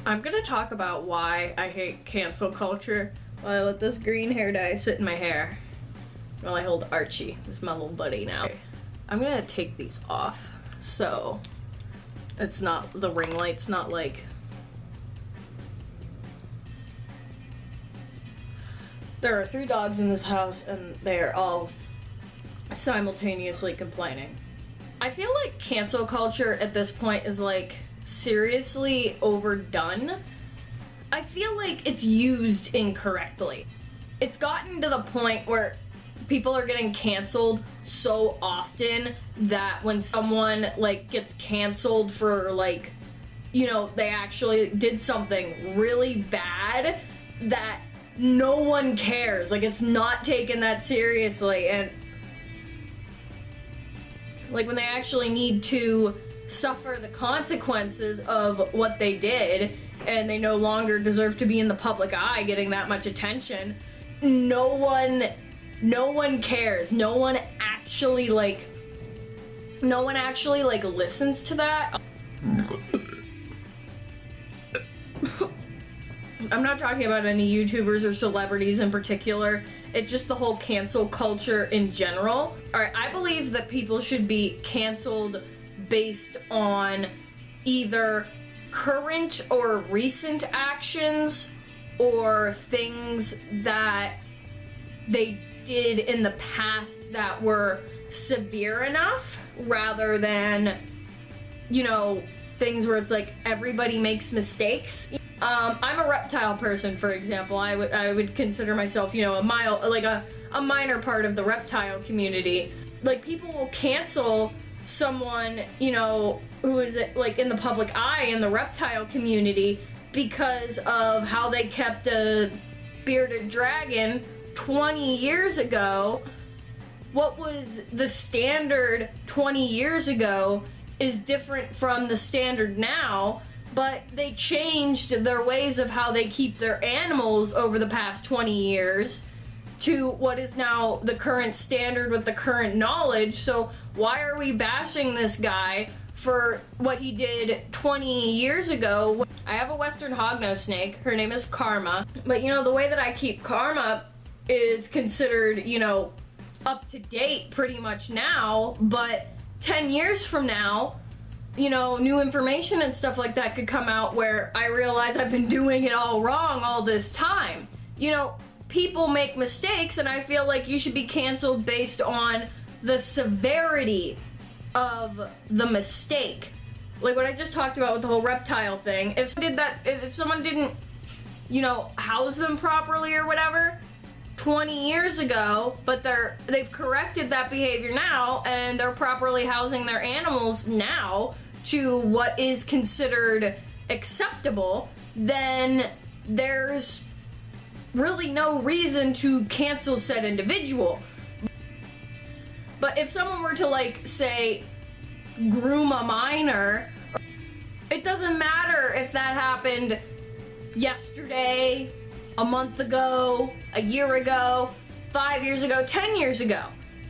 I'm gonna talk about why I hate cancel culture while I let this green hair dye sit in my hair while I hold Archie. This is my little buddy now. I'm gonna take these off so it's not, the ring light's not like... There are 3 dogs in this house and they're all simultaneously complaining. I feel like cancel culture at this point is like seriously overdone. I feel like it's used incorrectly. It's gotten to the point where people are getting canceled so often that when someone like gets canceled for like, you know, they actually did something really bad, that no one cares. Like, it's not taken that seriously, and like when they actually need to suffer the consequences of what they did and they no longer deserve to be in the public eye getting that much attention, no one cares. No one actually listens to that. I'm not talking about any YouTubers or celebrities in particular. It's just the whole cancel culture in general. Alright, I believe that people should be canceled based on either current or recent actions or things that they did in the past that were severe enough, rather than, you know, things where it's like everybody makes mistakes. I'm a reptile person, for example. I would consider myself, you know, a minor part of the reptile community. Like, people will cancel someone, you know, who is like in the public eye in the reptile community because of how they kept a bearded dragon 20 years ago. What was the standard 20 years ago is different from the standard now, but they changed their ways of how they keep their animals over the past 20 years to what is now the current standard with the current knowledge. So why are we bashing this guy for what he did 20 years ago? I have a western hognose snake. Her name is Karma. But, you know, the way that I keep Karma is considered, you know, up to date pretty much now, but 10 years from now, you know, new information and stuff like that could come out where I realize I've been doing it all wrong all this time. You know, people make mistakes, and I feel like you should be canceled based on the severity of the mistake. Like what I just talked about with the whole reptile thing. If someone didn't, you know, house them properly or whatever 20 years ago, but they've corrected that behavior now and they're properly housing their animals now to what is considered acceptable, then there's really no reason to cancel said individual. But if someone were to, like, say, groom a minor, it doesn't matter if that happened yesterday, a month ago, a year ago, 5 years ago, 10 years ago.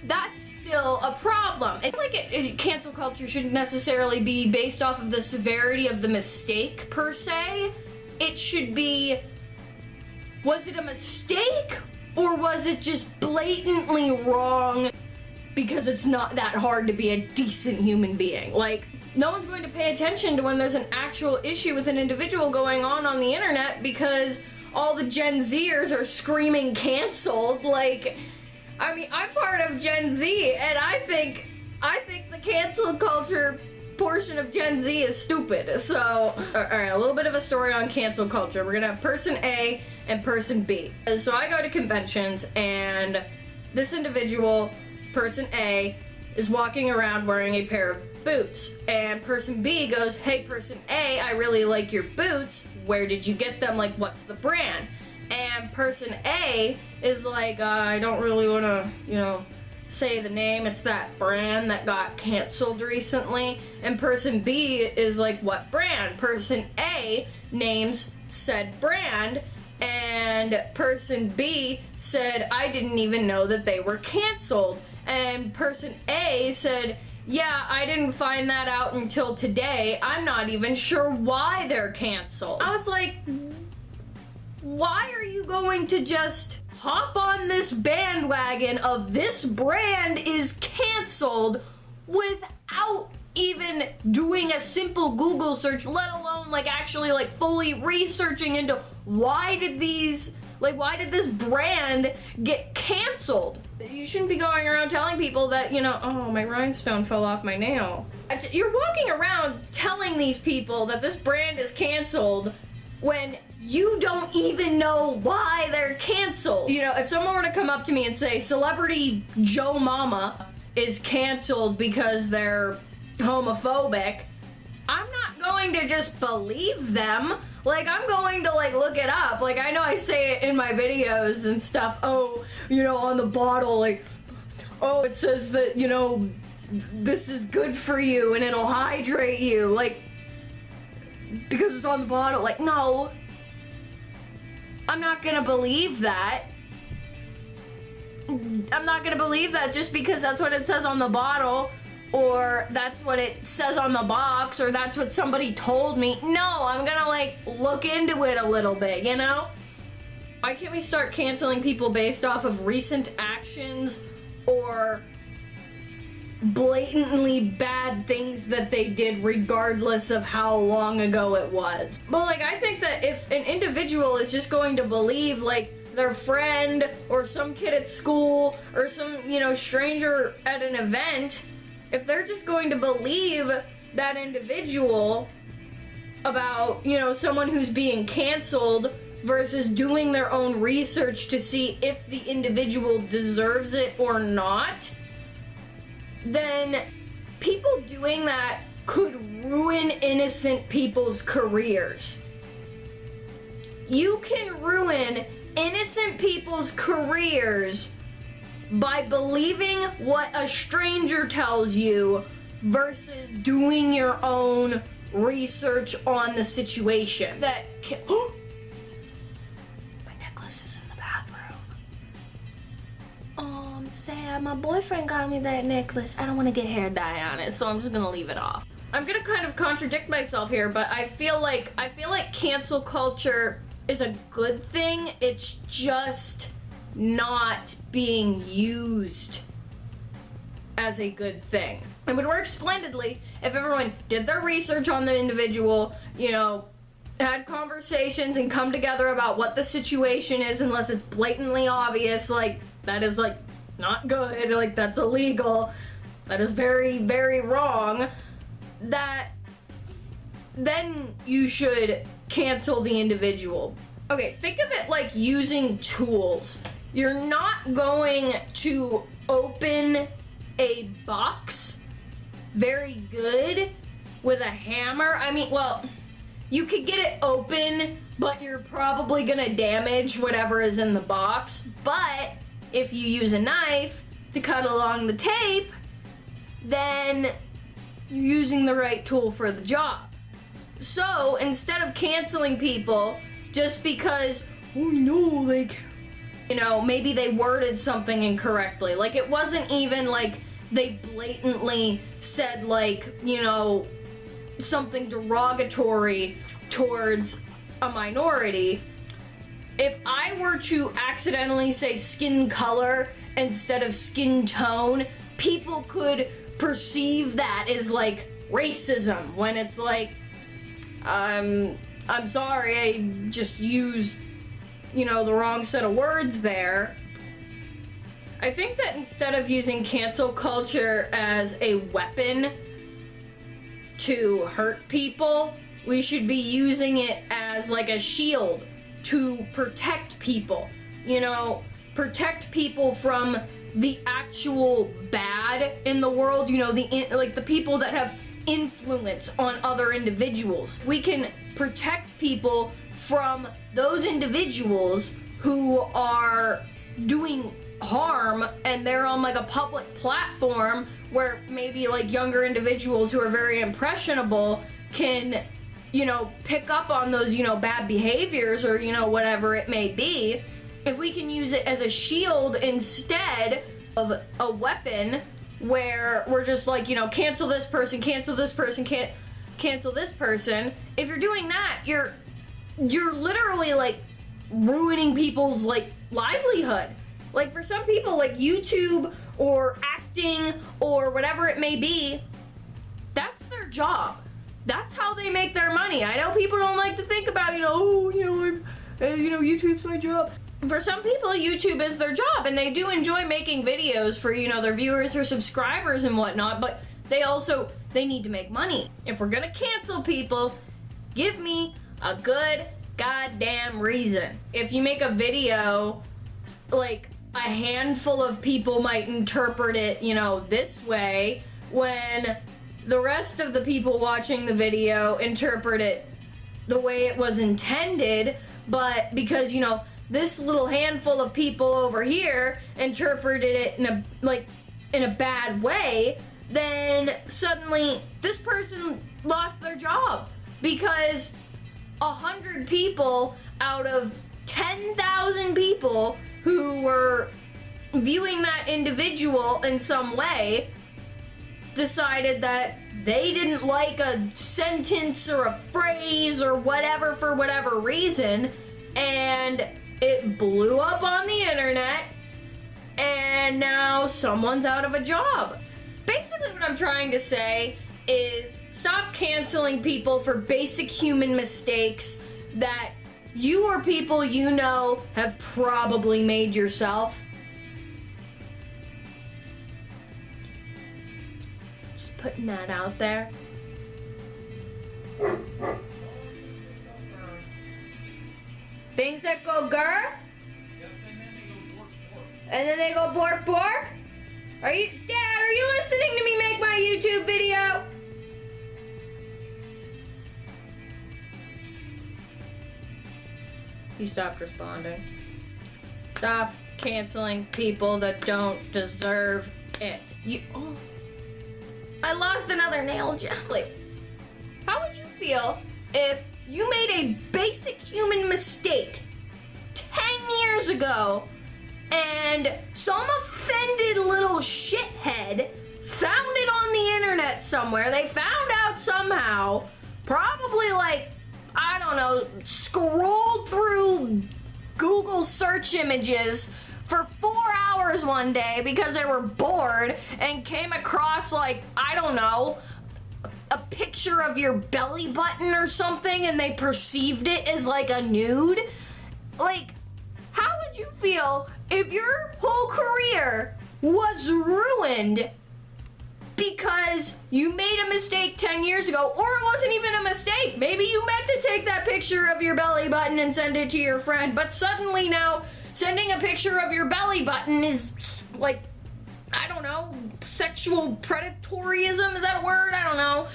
That's still a problem. It's like cancel culture shouldn't necessarily be based off of the severity of the mistake per se. It should be, was it a mistake or was it just blatantly wrong because it's not that hard to be a decent human being? Like, no one's going to pay attention to when there's an actual issue with an individual going on the internet because all the Gen Zers are screaming canceled. Like, I mean, I'm part of Gen Z, and I think the cancel culture portion of Gen Z is stupid. So, alright, a little bit of a story on cancel culture. We're gonna have person A and person B. So I go to conventions, and this individual, person A, is walking around wearing a pair of boots, and person B goes, "Hey, person A, I really like your boots. Where did you get them? Like, what's the brand?" And person A is like, "I don't really want to, you know, say the name. It's that brand that got canceled recently." And person B is like, "What brand?" Person A names said brand, and person B said, "I didn't even know that they were canceled." And person A said, Yeah, I didn't find that out until today. I'm not even sure why they're canceled. I was like, why are you going to just hop on this bandwagon of this brand is canceled without even doing a simple Google search, let alone like actually like fully researching into why did this brand get canceled? You shouldn't be going around telling people that, you know, oh, my rhinestone fell off my nail. You're walking around telling these people that this brand is canceled when you don't even know why they're canceled. You know, if someone were to come up to me and say, Celebrity Joe Mama is canceled because they're homophobic, I'm not going to just believe them. Like, I'm going to, like, look it up. Like, I know I say it in my videos and stuff. Oh, you know, on the bottle, like, oh, it says that, you know, this is good for you and it'll hydrate you. Like, because it's on the bottle. Like, no. I'm not gonna believe that. I'm not gonna believe that just because that's what it says on the bottle, or that's what it says on the box, or that's what somebody told me. No, I'm gonna like look into it a little bit, you know? Why can't we start canceling people based off of recent actions or blatantly bad things that they did regardless of how long ago it was? But like, I think that if an individual is just going to believe like their friend or some kid at school or some, you know, stranger at an event, if they're just going to believe that individual about, you know, someone who's being canceled versus doing their own research to see if the individual deserves it or not, then people doing that could ruin innocent people's careers. You can ruin innocent people's careers by believing what a stranger tells you versus doing your own research on the situation. My necklace is in the bathroom. Oh, I'm sad. My boyfriend got me that necklace. I don't want to get hair dye on it, so I'm just gonna leave it off. I'm gonna kind of contradict myself here, but I feel like cancel culture is a good thing. It's just not being used as a good thing. It would work splendidly if everyone did their research on the individual, you know, had conversations and come together about what the situation is, unless it's blatantly obvious, like, that is, like, not good, like, that's illegal, that is very, very wrong, that then you should cancel the individual. Okay, think of it like using tools. You're not going to open a box very good with a hammer. I mean, well, you could get it open, but you're probably gonna damage whatever is in the box. But if you use a knife to cut along the tape, then you're using the right tool for the job. So instead of canceling people just because, oh no, like, you know, maybe they worded something incorrectly. Like, it wasn't even like they blatantly said, like, you know, something derogatory towards a minority. If I were to accidentally say skin color instead of skin tone, people could perceive that as like racism, when it's like, I'm sorry, I just used, you know, the wrong set of words there. I think that instead of using cancel culture as a weapon to hurt people, we should be using it as like a shield to protect people. You know, protect people from the actual bad in the world, you know, like the people that have influence on other individuals. We can protect people from those individuals who are doing harm, and they're on like a public platform where maybe like younger individuals who are very impressionable can, you know, pick up on those, you know, bad behaviors or, you know, whatever it may be. If we can use it as a shield instead of a weapon where we're just like, you know, cancel this person, cancel this person, cancel this person. If you're doing that, you're literally like ruining people's like livelihood. Like for some people, like YouTube or acting or whatever it may be, that's their job. That's how they make their money. I know people don't like to think about, you know, oh, YouTube's my job. For some people, YouTube is their job, and they do enjoy making videos for, you know, their viewers or subscribers and whatnot, but they need to make money. If we're gonna cancel people, give me a good goddamn reason. If you make a video, like, a handful of people might interpret it, you know, this way, when the rest of the people watching the video interpret it the way it was intended, but because, you know, this little handful of people over here interpreted it in a bad way, then suddenly this person lost their job because 100 people out of 10,000 people who were viewing that individual in some way decided that they didn't like a sentence or a phrase or whatever for whatever reason, and it blew up on the internet, and now someone's out of a job. Basically what I'm trying to say is stop canceling people for basic human mistakes that you or people you know have probably made yourself. Just putting that out there. Things that go grr? And then they go bork bork? Dad, are you listening to me make my YouTube video? He stopped responding. Stop canceling people that don't deserve it. I lost another nail jelly. How would you feel if you made a basic human mistake 10 years ago and some offended little shithead found it on the internet somewhere? They found out somehow, probably like, I don't know, scrolled through Google search images for 4 hours one day because they were bored and came across, like, I don't know, a picture of your belly button or something, and they perceived it as like a nude. Like, how would you feel if your whole career was ruined because you made a mistake 10 years ago, or it wasn't even a mistake? Maybe you meant to take that picture of your belly button and send it to your friend, but suddenly now sending a picture of your belly button is like, I don't know, sexual predatoryism, is that a word? I don't know.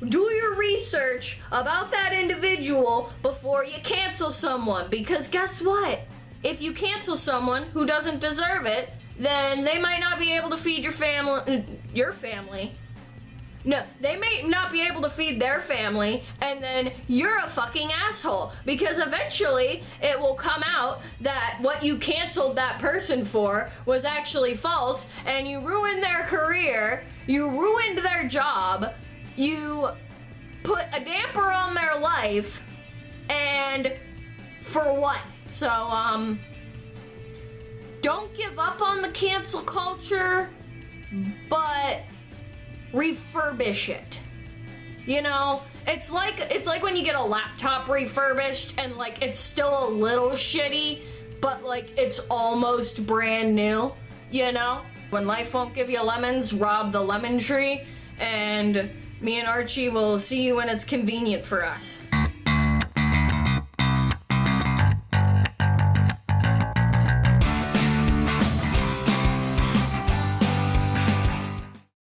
Do your research about that individual before you cancel someone, because guess what? If you cancel someone who doesn't deserve it, then they might not be able to feed your family. No, they may not be able to feed their family, and then you're a fucking asshole, because eventually it will come out that what you canceled that person for was actually false, and you ruined their career, you ruined their job, you put a damper on their life, and for what? So, don't give up on the cancel culture, but refurbish it. You know, it's like when you get a laptop refurbished and like it's still a little shitty, but like it's almost brand new, you know? When life won't give you lemons, rob the lemon tree, and me and Archie will see you when it's convenient for us.